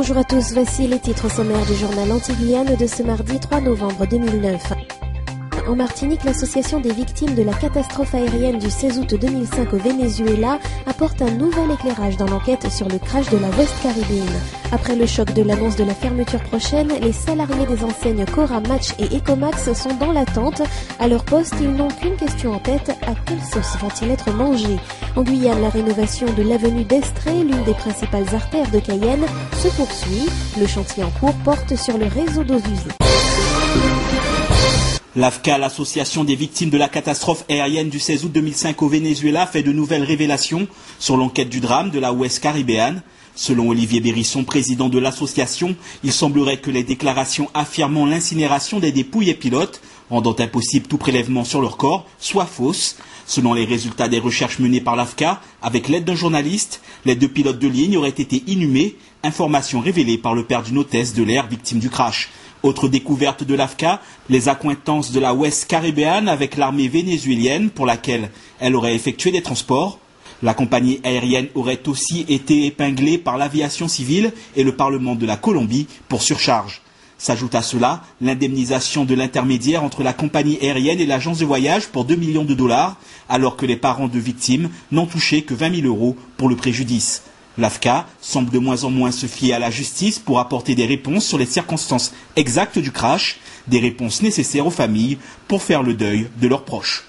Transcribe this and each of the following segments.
Bonjour à tous, voici les titres sommaires du journal Antilliane de ce mardi 3 novembre 2009. En Martinique, l'association des victimes de la catastrophe aérienne du 16 août 2005 au Venezuela apporte un nouvel éclairage dans l'enquête sur le crash de la West Caribbean. Après le choc de l'annonce de la fermeture prochaine, les salariés des enseignes Cora, Match et Ecomax sont dans l'attente. À leur poste, ils n'ont qu'une question en tête, à quelle sauce vont-ils être mangés? En Guyane, la rénovation de l'avenue d'Estrée, l'une des principales artères de Cayenne, se poursuit. Le chantier en cours porte sur le réseau d'eaux usées. L'AFCA, l'association des victimes de la catastrophe aérienne du 16 août 2005 au Venezuela, fait de nouvelles révélations sur l'enquête du drame de la West Caribbean. Selon Olivier Bérisson, président de l'association, il semblerait que les déclarations affirmant l'incinération des dépouilles et pilotes, rendant impossible tout prélèvement sur leur corps, soient fausses. Selon les résultats des recherches menées par l'AFCA, avec l'aide d'un journaliste, les 2 pilotes de ligne auraient été inhumés, information révélée par le père d'une hôtesse de l'air victime du crash. Autre découverte de l'AFCA, les accointances de la West Caribbean avec l'armée vénézuélienne pour laquelle elle aurait effectué des transports. La compagnie aérienne aurait aussi été épinglée par l'aviation civile et le Parlement de la Colombie pour surcharge. S'ajoute à cela l'indemnisation de l'intermédiaire entre la compagnie aérienne et l'agence de voyage pour 2 millions de dollars, alors que les parents de victimes n'ont touché que 20 000 euros pour le préjudice. L'AFCA semble de moins en moins se fier à la justice pour apporter des réponses sur les circonstances exactes du crash, des réponses nécessaires aux familles pour faire le deuil de leurs proches.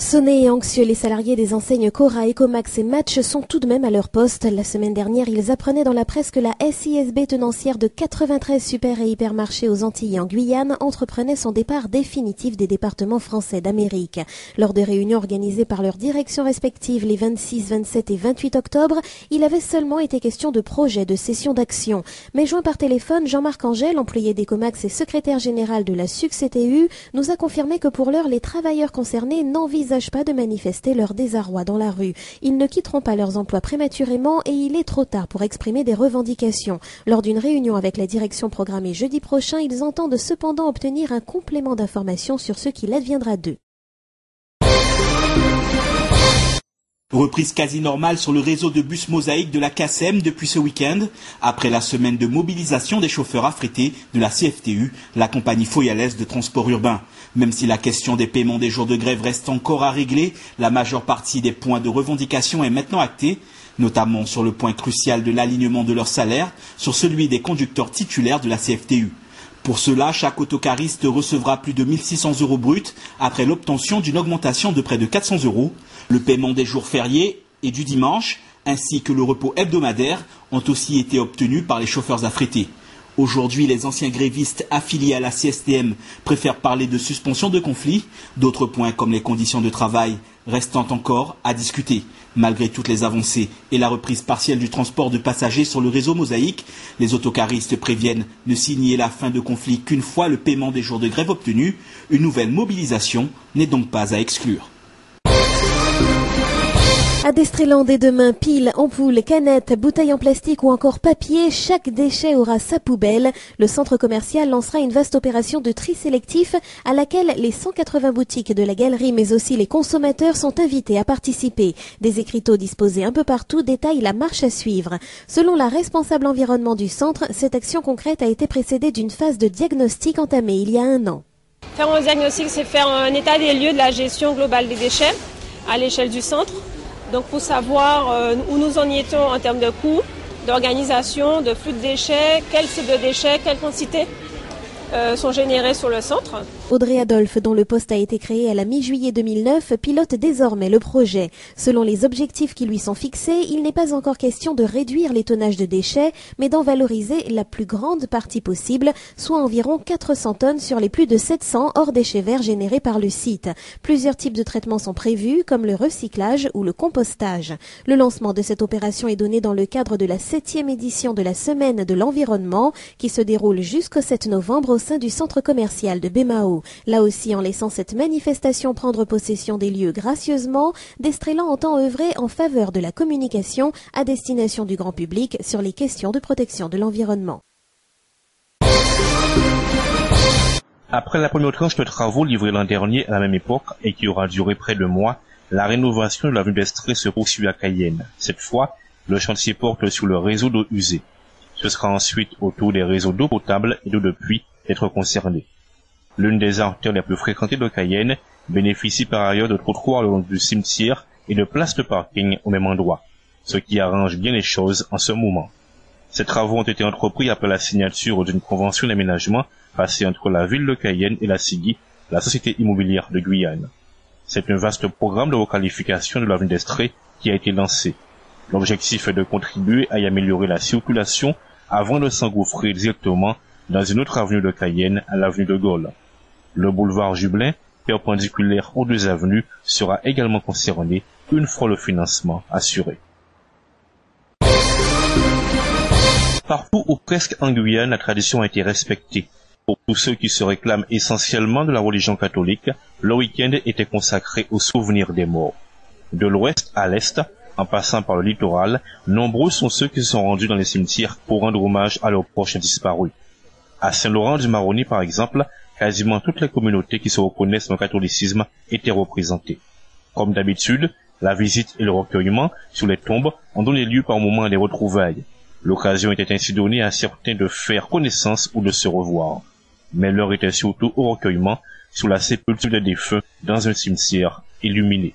Sonnés et anxieux, les salariés des enseignes Cora, Ecomax et Match sont tout de même à leur poste. La semaine dernière, ils apprenaient dans la presse que la SISB, tenancière de 93 super et hypermarchés aux Antilles et en Guyane, entreprenait son départ définitif des départements français d'Amérique. Lors de réunions organisées par leurs directions respectives les 26, 27 et 28 octobre, il avait seulement été question de projets de cession d'actions. Mais joint par téléphone, Jean-Marc Angel, employé d'Ecomax et secrétaire général de la SUCCTU, nous a confirmé que pour l'heure, les travailleurs concernés n'envisagent pas de manifester leur désarroi dans la rue. Ils ne quitteront pas leurs emplois prématurément et il est trop tard pour exprimer des revendications. Lors d'une réunion avec la direction programmée jeudi prochain, ils entendent cependant obtenir un complément d'information sur ce qu'il adviendra d'eux. Reprise quasi normale sur le réseau de bus Mosaïque de la CACEM depuis ce week-end, après la semaine de mobilisation des chauffeurs affrétés de la CFTU, la compagnie foyalaise de transport urbain. Même si la question des paiements des jours de grève reste encore à régler, la majeure partie des points de revendication est maintenant actée, notamment sur le point crucial de l'alignement de leur salaire sur celui des conducteurs titulaires de la CFTU. Pour cela, chaque autocariste recevra plus de 1 600 € bruts après l'obtention d'une augmentation de près de 400 €. Le paiement des jours fériés et du dimanche, ainsi que le repos hebdomadaire, ont aussi été obtenus par les chauffeurs affrétés. Aujourd'hui, les anciens grévistes affiliés à la CSTM préfèrent parler de suspension de conflit. D'autres points, comme les conditions de travail, restant encore à discuter. Malgré toutes les avancées et la reprise partielle du transport de passagers sur le réseau Mosaïque, les autocaristes préviennent ne signer la fin de conflit qu'une fois le paiement des jours de grève obtenu. Une nouvelle mobilisation n'est donc pas à exclure. À Destréland, dès demain, piles, ampoules, canettes, bouteilles en plastique ou encore papier, chaque déchet aura sa poubelle. Le centre commercial lancera une vaste opération de tri sélectif à laquelle les 180 boutiques de la galerie mais aussi les consommateurs sont invités à participer. Des écriteaux disposés un peu partout détaillent la marche à suivre. Selon la responsable environnement du centre, cette action concrète a été précédée d'une phase de diagnostic entamée il y a 1 an. Faire un diagnostic, c'est faire un état des lieux de la gestion globale des déchets à l'échelle du centre. Donc pour savoir où nous en étions en termes de coûts, d'organisation, de flux de déchets, quel type de déchets, quelle quantité sont générés sur le centre. Audrey Adolphe, dont le poste a été créé à la mi-juillet 2009, pilote désormais le projet. Selon les objectifs qui lui sont fixés, il n'est pas encore question de réduire les tonnages de déchets, mais d'en valoriser la plus grande partie possible, soit environ 400 tonnes sur les plus de 700 hors déchets verts générés par le site. Plusieurs types de traitements sont prévus, comme le recyclage ou le compostage. Le lancement de cette opération est donné dans le cadre de la 7e édition de la Semaine de l'environnement, qui se déroule jusqu'au 7 novembre au sein du centre commercial de Bémao. Là aussi, en laissant cette manifestation prendre possession des lieux gracieusement, Destréland entend œuvrer en faveur de la communication à destination du grand public sur les questions de protection de l'environnement. Après la première tranche de travaux livrés l'an dernier à la même époque et qui aura duré près de mois, la rénovation de l'avenue d'Estrée se poursuit à Cayenne. Cette fois, le chantier porte sur le réseau d'eau usée. Ce sera ensuite au tour des réseaux d'eau potable et d'eau de pluie d'être concernés. L'une des artères les plus fréquentées de Cayenne bénéficie par ailleurs de trottoirs le long du cimetière et de places de parking au même endroit, ce qui arrange bien les choses en ce moment. Ces travaux ont été entrepris après la signature d'une convention d'aménagement passée entre la ville de Cayenne et la SIGI, la Société immobilière de Guyane. C'est un vaste programme de requalification de l'avenue d'Estrée qui a été lancé. L'objectif est de contribuer à y améliorer la circulation avant de s'engouffrer directement dans une autre avenue de Cayenne, à l'avenue de Gaulle. Le boulevard Jublin, perpendiculaire aux deux avenues, sera également concerné une fois le financement assuré. Partout ou presque en Guyane, la tradition a été respectée. Pour tous ceux qui se réclament essentiellement de la religion catholique, le week-end était consacré au souvenir des morts. De l'ouest à l'est, en passant par le littoral, nombreux sont ceux qui se sont rendus dans les cimetières pour rendre hommage à leurs proches disparus. À Saint-Laurent-du-Maroni, par exemple, quasiment toutes les communautés qui se reconnaissent dans le catholicisme étaient représentées. Comme d'habitude, la visite et le recueillement sur les tombes ont donné lieu par moments à des retrouvailles. L'occasion était ainsi donnée à certains de faire connaissance ou de se revoir. Mais l'heure était surtout au recueillement sur la sépulture des défunts dans un cimetière illuminé.